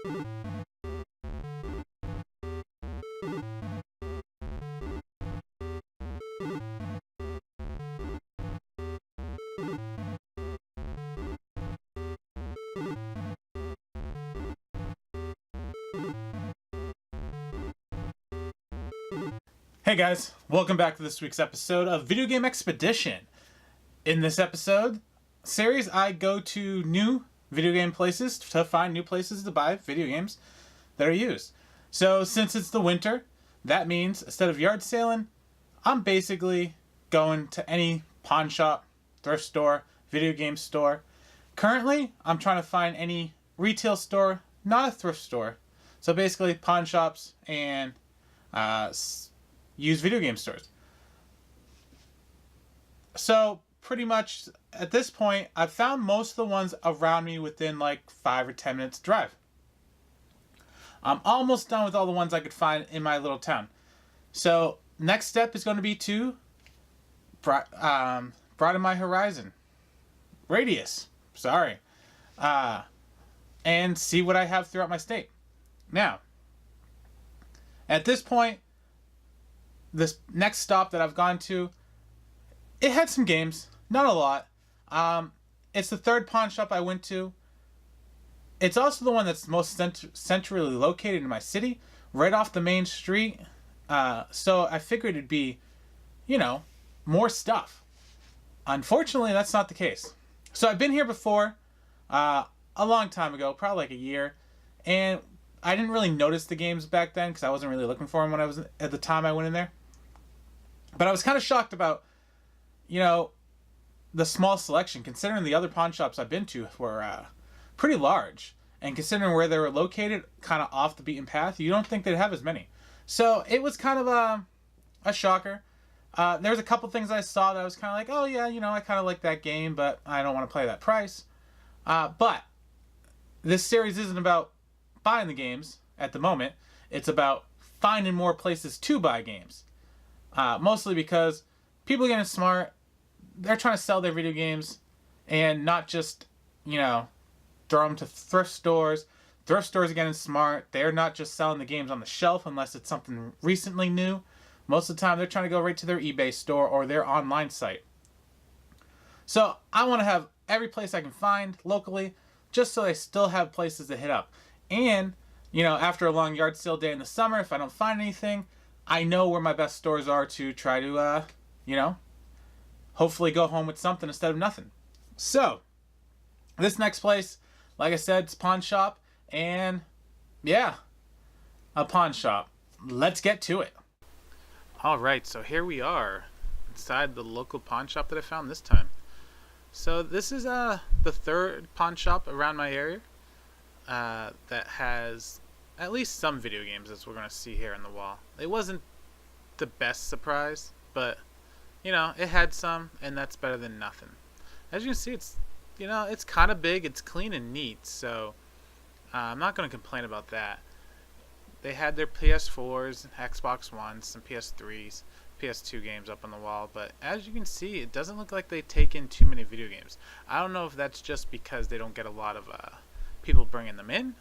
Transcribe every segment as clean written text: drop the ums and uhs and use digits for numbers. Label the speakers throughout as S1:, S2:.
S1: Hey guys, welcome back to this week's episode of Video Game Expedition. In this episode series, I go to new video game places to find new places to buy video games that are used. So since it's the winter, that means instead of yard sailing, I'm basically going to any pawn shop, thrift store, video game store. Currently, I'm trying to find any retail store, not a thrift store. So basically pawn shops and used video game stores. So pretty much at this point, I've found most of the ones around me within like 5 or 10 minutes drive. I'm almost done with all the ones I could find in my little town. So next step is going to be to broaden my horizon. Radius. Sorry. And see what I have throughout my state. Now, at this point, this next stop that I've gone to, it had some games, not a lot. It's the third pawn shop I went to. It's also the one that's most centrally located in my city, right off the main street. So I figured it'd be, more stuff. Unfortunately, that's not the case. So I've been here before, a long time ago, probably like a year, and I didn't really notice the games back then because I wasn't really looking for them when I was at the time I went in there. But I was kind of shocked about, the small selection, considering the other pawn shops I've been to were pretty large. And considering where they were located, kind of off the beaten path, you don't think they'd have as many. So it was kind of a shocker. There was a couple things I saw that I was kind of like, oh yeah, I kind of like that game, but I don't want to play that price. But this series isn't about buying the games at the moment. It's about finding more places to buy games. Mostly because people are getting smart. They're trying to sell their video games and not just, throw them to thrift stores. Thrift stores are getting smart. They're not just selling the games on the shelf unless it's something recently new. Most of the time, they're trying to go right to their eBay store or their online site. So I want to have every place I can find locally, just so I still have places to hit up. And, after a long yard sale day in the summer, if I don't find anything, I know where my best stores are to try to, hopefully go home with something instead of nothing. So, this next place, like I said, it's a pawn shop. And, yeah, a pawn shop. Let's get to it. Alright, so here we are inside the local pawn shop that I found this time. So, this is the third pawn shop around my area that has at least some video games, as we're going to see here on the wall. It wasn't the best surprise, but, it had some, and that's better than nothing. As you can see, it's, it's kind of big, it's clean and neat, so I'm not going to complain about that. They had their PS4s, Xbox Ones, some PS3s, PS2 games up on the wall, but as you can see, it doesn't look like they take in too many video games. I don't know if that's just because they don't get a lot of people bringing them in,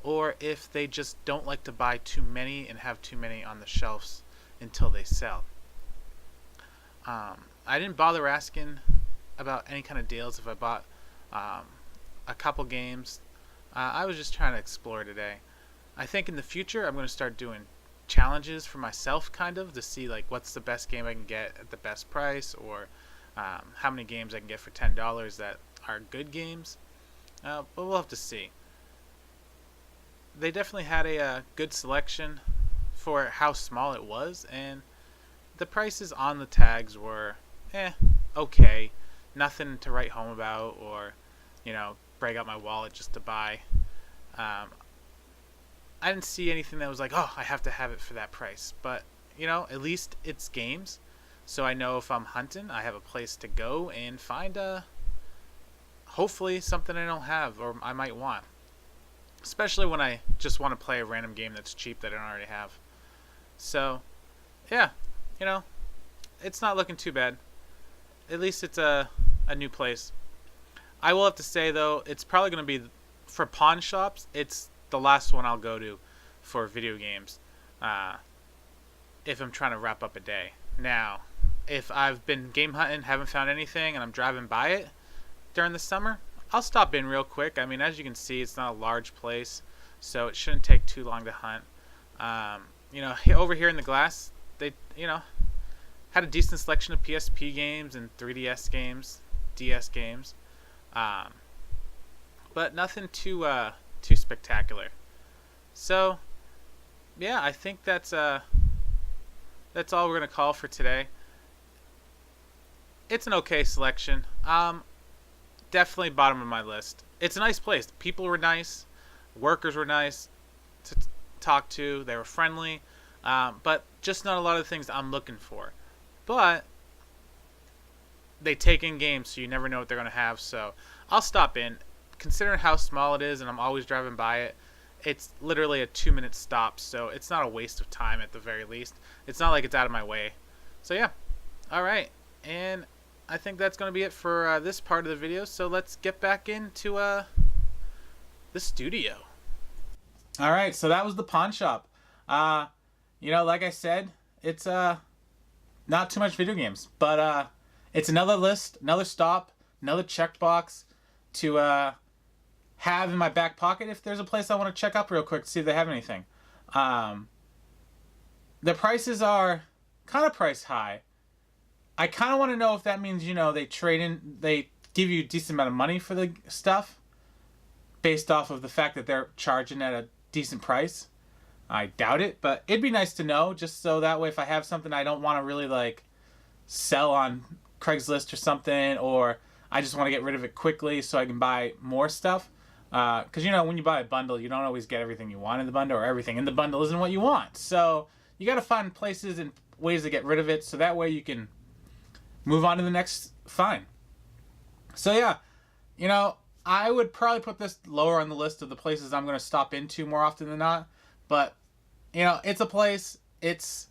S1: or if they just don't like to buy too many and have too many on the shelves until they sell. I didn't bother asking about any kind of deals if I bought a couple games. I was just trying to explore today. I think in the future I'm going to start doing challenges for myself, kind of, to see like what's the best game I can get at the best price, or how many games I can get for $10 that are good games. But we'll have to see. They definitely had a good selection for how small it was, and the prices on the tags were okay. Nothing to write home about or, break out my wallet just to buy. I didn't see anything that was like, oh, I have to have it for that price. But, at least it's games. So I know if I'm hunting, I have a place to go and find hopefully something I don't have or I might want. Especially when I just want to play a random game that's cheap that I don't already have. So, yeah, it's not looking too bad. At least it's a new place. I will have to say, though, it's probably going to be, for pawn shops, it's the last one I'll go to for video games if I'm trying to wrap up a day. Now, if I've been game hunting, haven't found anything, and I'm driving by it during the summer, I'll stop in real quick. I mean, as you can see, it's not a large place, so it shouldn't take too long to hunt. Over here in the glass, they, had a decent selection of PSP games and 3DS games, DS games, but nothing too spectacular. So, yeah, I think that's all we're gonna call for today. It's an okay selection. Definitely bottom of my list. It's a nice place. People were nice, workers were nice to talk to. They were friendly, but just not a lot of the things I'm looking for. But they take in games, so you never know what they're going to have. So I'll stop in. Considering how small it is and I'm always driving by it, it's literally a 2-minute stop. So it's not a waste of time at the very least. It's not like it's out of my way. So yeah. All right. And I think that's going to be it for this part of the video. So let's get back into the studio. All right. So that was the pawn shop. Like I said, it's not too much video games, but it's another list, another stop, another checkbox to have in my back pocket if there's a place I want to check up real quick to see if they have anything. The prices are kind of price high. I kind of want to know if that means, they give you a decent amount of money for the stuff based off of the fact that they're charging at a decent price. I doubt it, but it'd be nice to know, just so that way if I have something I don't want to really sell on Craigslist or something, or I just want to get rid of it quickly so I can buy more stuff. Because when you buy a bundle, you don't always get everything you want in the bundle, or everything in the bundle isn't what you want. So you got to find places and ways to get rid of it, so that way you can move on to the next find. So yeah, I would probably put this lower on the list of the places I'm going to stop into more often than not. But, it's a place, it's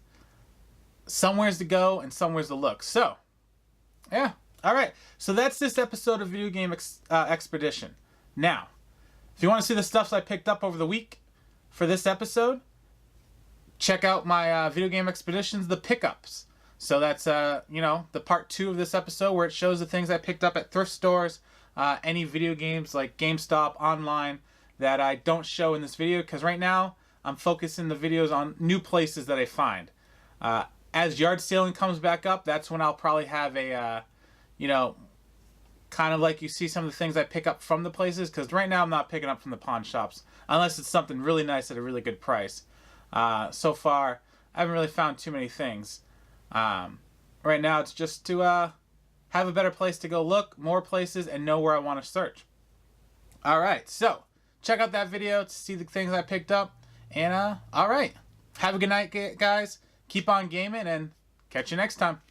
S1: somewheres to go and somewheres to look. So, yeah. All right. So that's this episode of Video Game Expedition. Now, if you want to see the stuff I picked up over the week for this episode, check out my Video Game Expeditions, the pickups. So that's, the part 2 of this episode where it shows the things I picked up at thrift stores, any video games like GameStop, online, that I don't show in this video, because right now I'm focusing the videos on new places that I find. As yard sailing comes back up, that's when I'll probably have a, kind of like you see some of the things I pick up from the places, because right now I'm not picking up from the pawn shops, unless it's something really nice at a really good price. So far, I haven't really found too many things. Right now it's just to have a better place to go look, more places, and know where I want to search. Alright, so check out that video to see the things I picked up. And, alright. Have a good night, guys. Keep on gaming, and catch you next time.